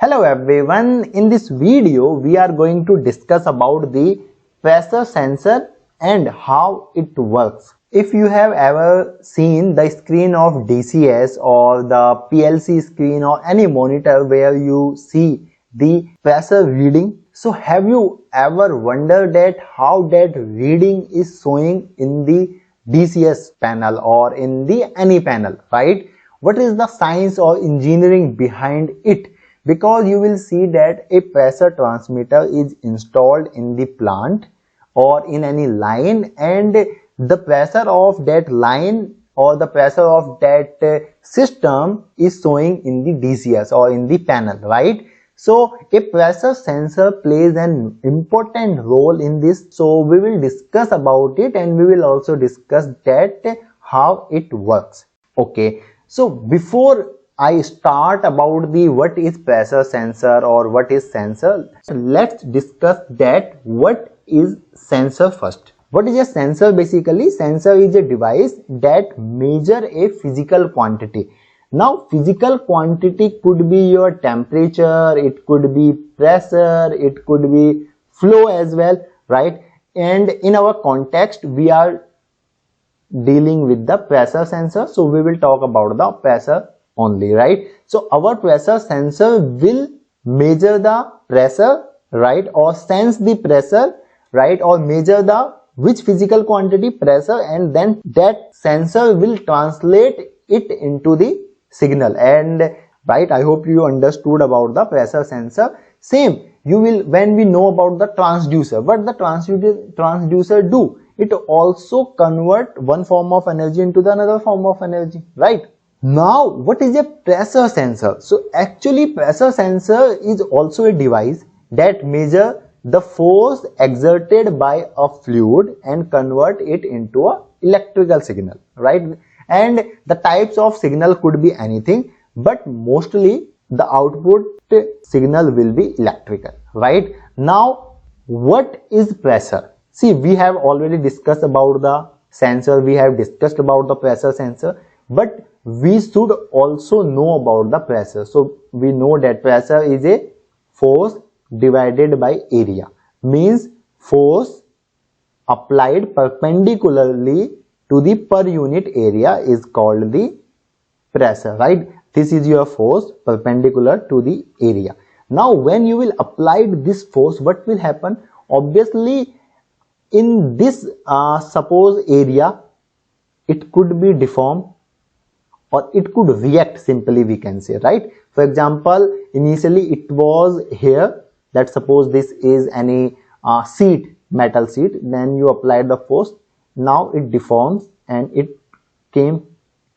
Hello everyone, in this video we are going to discuss about the pressure sensor and how it works. If you have ever seen the screen of DCS or the PLC screen or any monitor where you see the pressure reading, so have you ever wondered that how that reading is showing in the DCS panel or in the any panel, right? What is the science or engineering behind it? Because you will see that a pressure transmitter is installed in the plant or in any line, and the pressure of that line or the pressure of that system is showing in the DCS or in the panel, right? So a pressure sensor plays an important role in this. So we will discuss about it and we will also discuss that how it works. Okay, so before I start about the what is pressure sensor or what is sensor, let's discuss that what is sensor first. What is a sensor? Basically, sensor is a device that measure a physical quantity. Now, physical quantity could be your temperature, it could be pressure, it could be flow as well, right? And in our context, we are dealing with the pressure sensor, so we will talk about the pressure only, right? So our pressure sensor will measure the pressure, right, or sense the pressure, right, or measure the which physical quantity pressure, and then that sensor will translate it into the signal. And right, I hope you understood about the pressure sensor. Same you will when we know about the transducer. What the transducer do? It also convert one form of energy into the another form of energy, right? Now, what is a pressure sensor? So actually pressure sensor is also a device that measure the force exerted by a fluid and convert it into a electrical signal, right? And the types of signal could be anything, but mostly the output signal will be electrical, right? Now, what is pressure? See, we have already discussed about the sensor, we have discussed about the pressure sensor, but we should also know about the pressure. So we know that pressure is a force divided by area, means force applied perpendicularly to the per unit area is called the pressure, right? This is your force perpendicular to the area. Now when you will apply this force, what will happen? Obviously in this suppose area, it could be deformed or it could react, simply we can say, right? For example, initially it was here, that suppose this is any seat, metal seat, then you apply the force, now it deforms and it came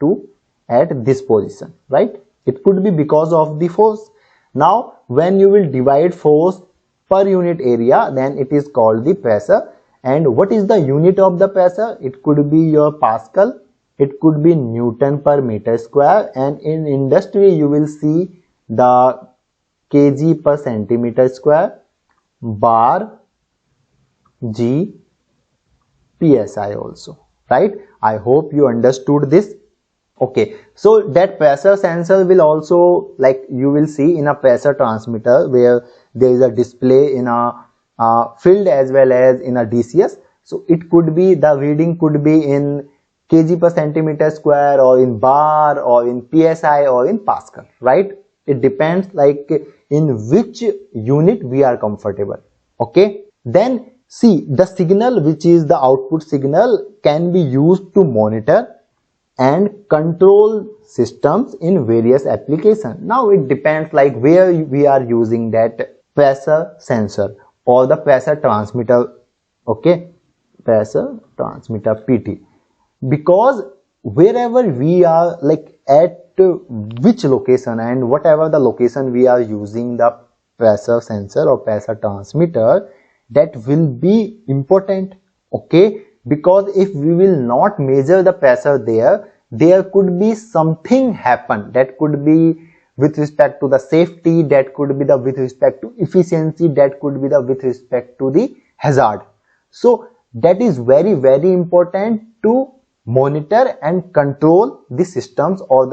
to at this position, right? It could be because of the force. Now when you will divide force per unit area, then it is called the pressure. And what is the unit of the pressure? It could be your Pascal, it could be Newton per meter square, and in industry you will see the kg per centimeter square, bar, G, PSI also, right? I hope you understood this. Okay, so that pressure sensor will also, like you will see in a pressure transmitter where there is a display in a field as well as in a DCS. So it could be, the reading could be in kg per centimeter square or in bar or in PSI or in Pascal, right? It depends like in which unit we are comfortable. Okay, then see, the signal, which is the output signal, can be used to monitor and control systems in various applications. Now it depends like where we are using that pressure sensor or the pressure transmitter. Okay, pressure transmitter PT, because wherever we are, like at which location and whatever the location we are using the pressure sensor or pressure transmitter, that will be important. Okay, because if we will not measure the pressure there could be something happen, that could be with respect to the safety, that could be the with respect to efficiency, that could be the with respect to the hazard. So that is very important to monitor and control the systems or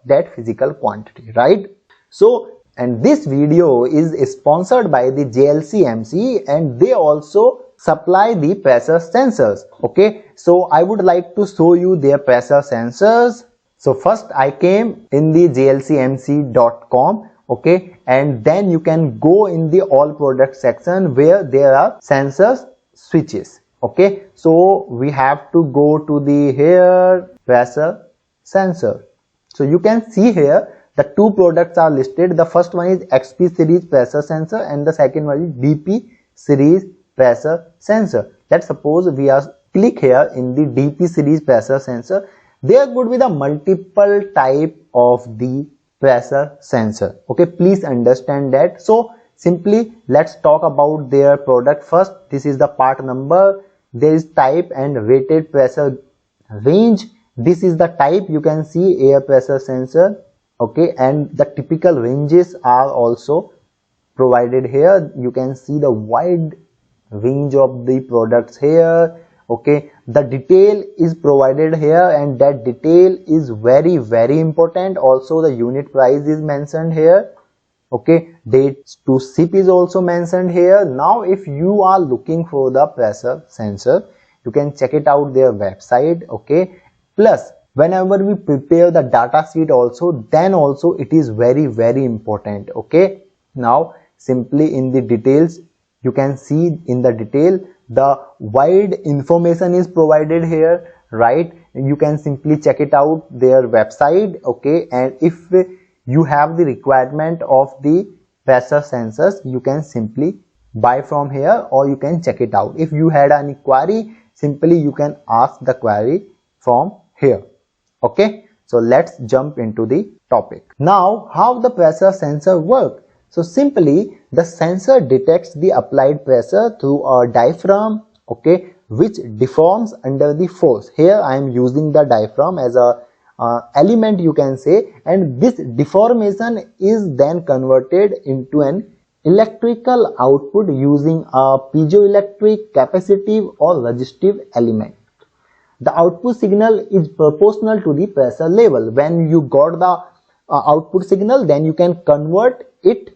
that physical quantity, right? So And this video is sponsored by the JLC-MC, and they also supply the pressure sensors. Okay, so I would like to show you their pressure sensors. So first I came in the jlcmc.com, okay, and then you can go in the all product section where there are sensors switches. Okay, so we have to go to the here pressure sensor. So you can see here the two products are listed. The first one is XP series pressure sensor and the second one is DP series pressure sensor. Let's suppose we are click here in the DP series pressure sensor. There could be the multiple type of the pressure sensor. Okay, please understand that. So simply let's talk about their product first. This is the part number. There is type and rated pressure range. This is the type, you can see air pressure sensor. Okay, and the typical ranges are also provided here. You can see the wide range of the products here. Okay, the detail is provided here, and that detail is very important. Also the unit price is mentioned here. Okay, dates to ship is also mentioned here. Now if you are looking for the pressure sensor, you can check it out their website. Okay, plus whenever we prepare the data sheet also, then also it is very important. Okay, now simply in the details, you can see in the detail the wide information is provided here, right? You can simply check it out their website. Okay, and if you have the requirement of the pressure sensors, you can simply buy from here or you can check it out. If you had any query, simply you can ask the query from here. Okay, so let's jump into the topic. Now, how the pressure sensor work? So simply the sensor detects the applied pressure through a diaphragm, okay, which deforms under the force. Here I am using the diaphragm as a element, you can say, and this deformation is then converted into an electrical output using a piezoelectric, capacitive or resistive element. The output signal is proportional to the pressure level. When you got the output signal, then you can convert it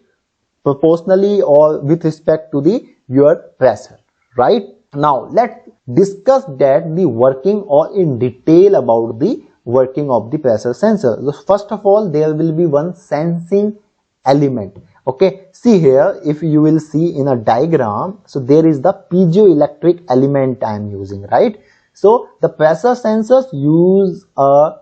proportionally or with respect to the your pressure, right? Now let's discuss that the working or in detail about the working of the pressure sensor. So first of all, there will be one sensing element. Okay, see here, if you will see in a diagram, so there is the piezoelectric element I am using, right? So the pressure sensors use a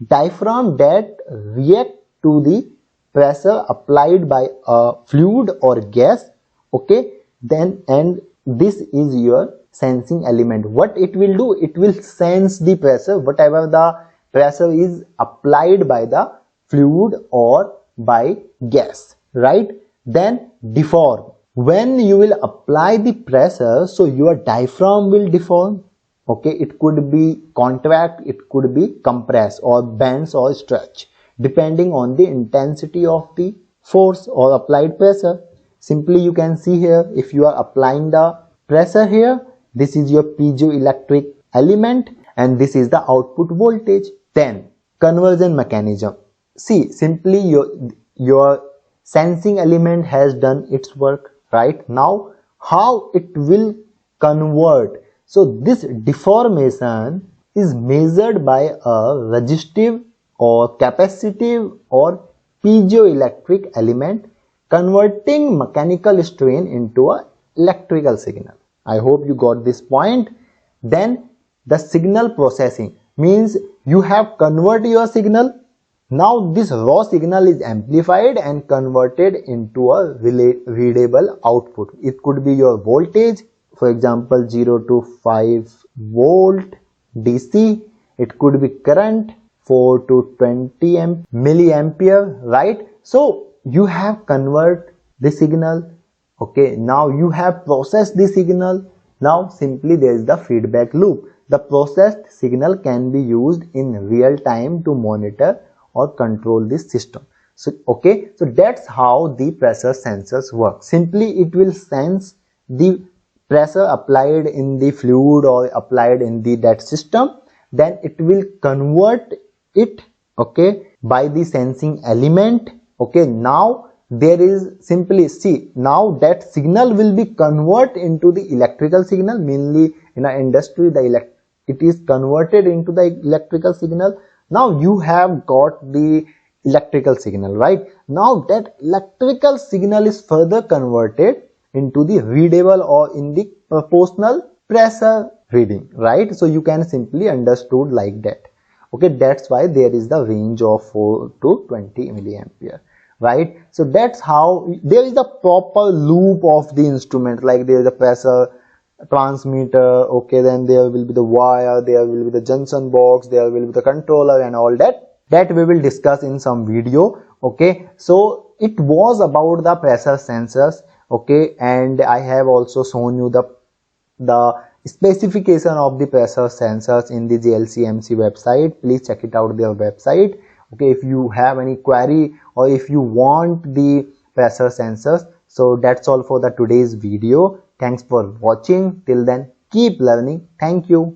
diaphragm that react to the pressure applied by a fluid or gas. Okay, then and this is your sensing element. What it will do, it will sense the pressure, whatever the pressure is applied by the fluid or by gas, right? Then deform. When you will apply the pressure, so your diaphragm will deform. Okay, it could be contract, it could be compress or bends or stretch depending on the intensity of the force or applied pressure. Simply you can see here, if you are applying the pressure here, this is your piezoelectric element and this is the output voltage. Then conversion mechanism. See, simply your sensing element has done its work, right? Now how it will convert? So this deformation is measured by a resistive or capacitive or piezoelectric element, converting mechanical strain into an electrical signal. I hope you got this point. Then the signal processing means you have converted your signal. Now this raw signal is amplified and converted into a readable output. It could be your voltage, for example 0 to 5 volt DC. It could be current 4 to 20 milliampere, right? So you have converted the signal. Okay, now you have processed the signal. Now simply there is the feedback loop. The processed signal can be used in real time to monitor or control this system. So okay, so that's how the pressure sensors work. Simply it will sense the pressure applied in the fluid or applied in that system, then it will convert it, okay, by the sensing element Okay, now there is simply, see, now that signal will be converted into the electrical signal. Mainly in a industry, it is converted into the electrical signal. Now you have got the electrical signal, right? Now that electrical signal is further converted into the readable or in the proportional pressure reading, right? So you can simply understood like that. Okay, that's why there is the range of 4 to 20 milliampere, right? So that's how there is the proper loop of the instrument, like there is a pressure transmitter, okay, then there will be the wire, there will be the junction box, there will be the controller and all that we will discuss in some video. Okay, so it was about the pressure sensors, okay, and I have also shown you the specification of the pressure sensors in the JLCMC website. Please check it out, their website. Okay, if you have any query or if you want the pressure sensors. So that's all for the today's video. Thanks for watching. Till then, keep learning. Thank you.